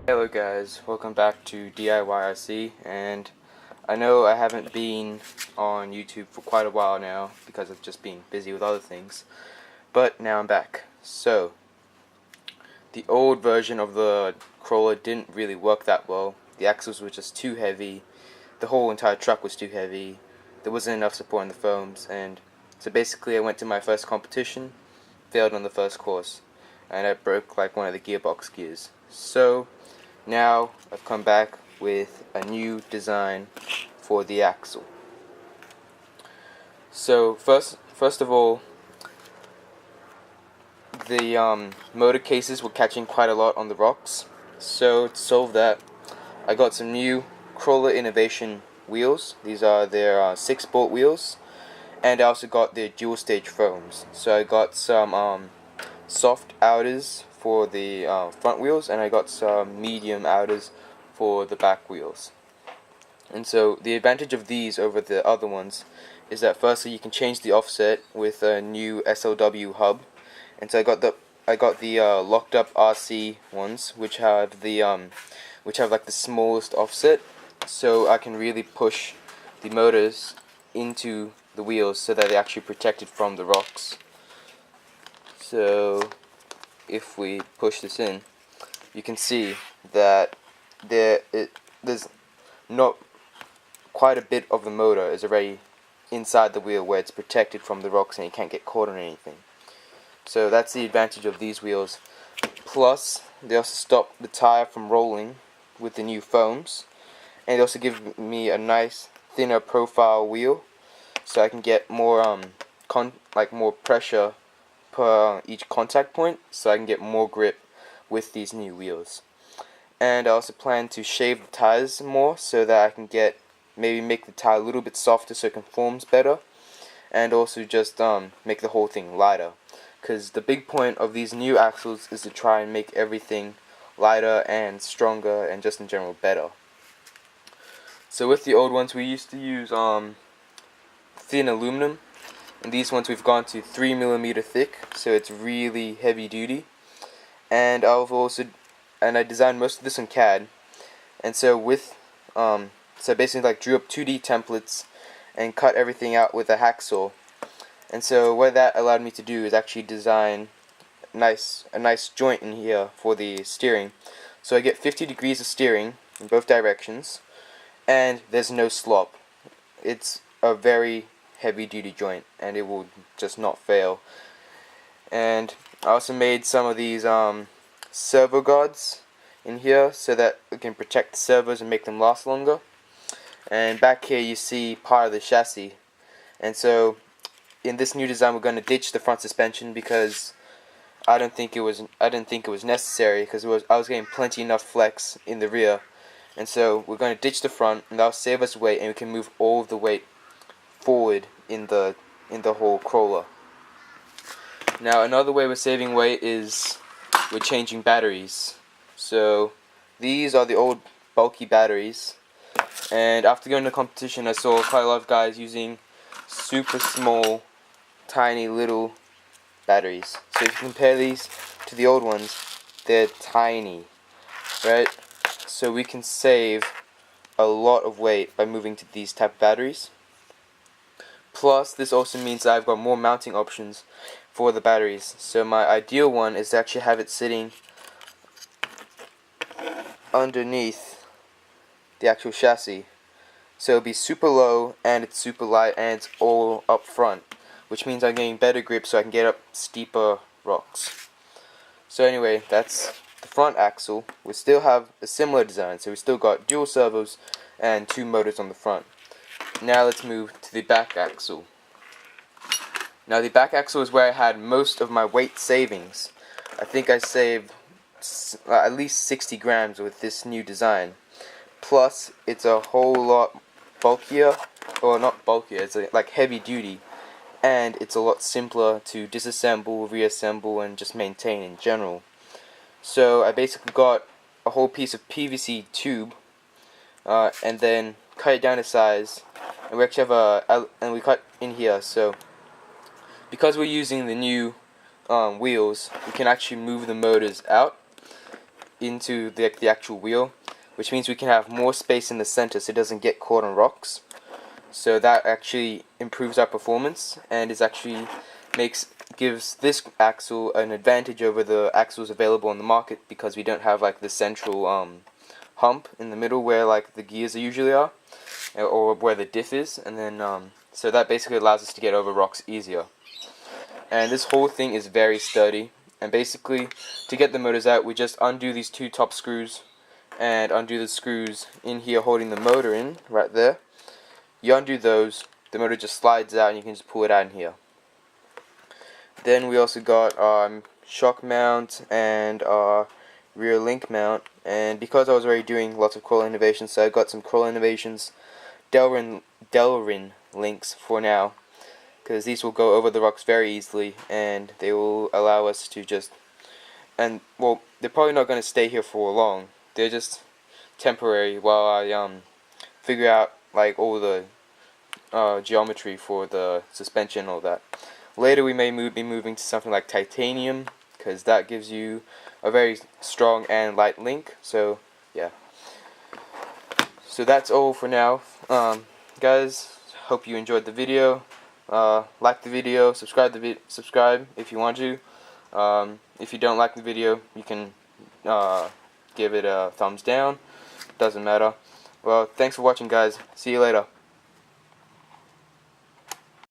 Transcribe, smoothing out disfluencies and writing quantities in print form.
Hello guys, welcome back to DIY and I know I haven't been on YouTube for quite a while now because I've just been busy with other things, but now I'm back. So, the old version of the crawler didn't really work that well. The axles were just too heavy, the whole entire truck was too heavy, there wasn't enough support in the foams, and so basically I went to my first competition, failed on the first course, and I broke like one of the gearbox gears. So, now I've come back with a new design for the axle. So first of all, the motor cases were catching quite a lot on the rocks. So to solve that, I got some new Crawler Innovation wheels. These are their 6-bolt wheels, and I also got their dual stage foams. So I got some soft outers for the front wheels, and I got some medium outers for the back wheels. And so the advantage of these over the other ones is that firstly you can change the offset with a new SLW hub. And so I got the locked up RC ones, which have like the smallest offset, so I can really push the motors into the wheels so that they're actually protected from the rocks. So if we push this in, you can see that there's not quite a bit of the motor is already inside the wheel where it's protected from the rocks and you can't get caught on anything. So that's the advantage of these wheels. Plus, they also stop the tire from rolling with the new foams, and they also give me a nice thinner profile wheel, so I can get more more pressure per each contact point, so I can get more grip with these new wheels. And I also plan to shave the tires more so that I can maybe make the tire a little bit softer so it conforms better, and also just make the whole thing lighter, because the big point of these new axles is to try and make everything lighter and stronger and just in general better. So with the old ones we used to use thin aluminum, and these ones we've gone to 3mm thick, so it's really heavy duty. And I designed most of this in CAD, and so so basically drew up 2D templates and cut everything out with a hacksaw. And so what that allowed me to do is actually design a nice joint in here for the steering. So I get 50 degrees of steering in both directions, and there's no slop. It's a very heavy duty joint and it will just not fail. And I also made some of these servo guards in here so that we can protect the servos and make them last longer. And back here you see part of the chassis. And so in this new design we're going to ditch the front suspension because I didn't think it was necessary, because I was getting plenty enough flex in the rear. And so we're going to ditch the front, and that'll save us weight, and we can move all of the weight forward in the whole crawler. Now another way we're saving weight is we're changing batteries. So these are the old bulky batteries, and after going to competition I saw quite a lot of guys using super small, tiny little batteries. So if you compare these to the old ones, they're tiny, right? So we can save a lot of weight by moving to these type of batteries. Plus, this also means that I've got more mounting options for the batteries. So my ideal one is to actually have it sitting underneath the actual chassis. So it'll be super low, and it's super light, and it's all up front, which means I'm getting better grip so I can get up steeper rocks. So anyway, that's the front axle. We still have a similar design, so we still got dual servos and 2 motors on the front. Now let's move to the back axle. Now the back axle is where I had most of my weight savings. I think I saved at least 60 grams with this new design. Plus, it's a whole lot bulkier, or not bulkier, it's like heavy duty, and it's a lot simpler to disassemble, reassemble, and just maintain in general. So I basically got a whole piece of PVC tube, and then cut it down to size, and we actually have and we cut in here. So because we're using the new wheels, we can actually move the motors out into the actual wheel, which means we can have more space in the center so it doesn't get caught on rocks. So that actually improves our performance, and is actually gives this axle an advantage over the axles available on the market, because we don't have like the central hump in the middle where like the gears usually are, or where the diff is, and then so that basically allows us to get over rocks easier. And this whole thing is very sturdy, and basically to get the motors out we just undo these two top screws and undo the screws in here holding the motor in right there. You undo those, the motor just slides out and you can just pull it out in here. Then we also got shock mount and rear link mount, and because I was already doing lots of crawler innovations, so I got some crawler innovations Delrin links for now, because these will go over the rocks very easily, and they will allow us to just, and well, they're probably not going to stay here for long, they're just temporary while I figure out like all the geometry for the suspension and all that. Later we may be moving to something like titanium, because that gives you a very strong and light link. So yeah, so that's all for now, guys. Hope you enjoyed the video. Like the video, subscribe if you want to. If you don't like the video, you can give it a thumbs down. Doesn't matter. Well, thanks for watching, guys. See you later.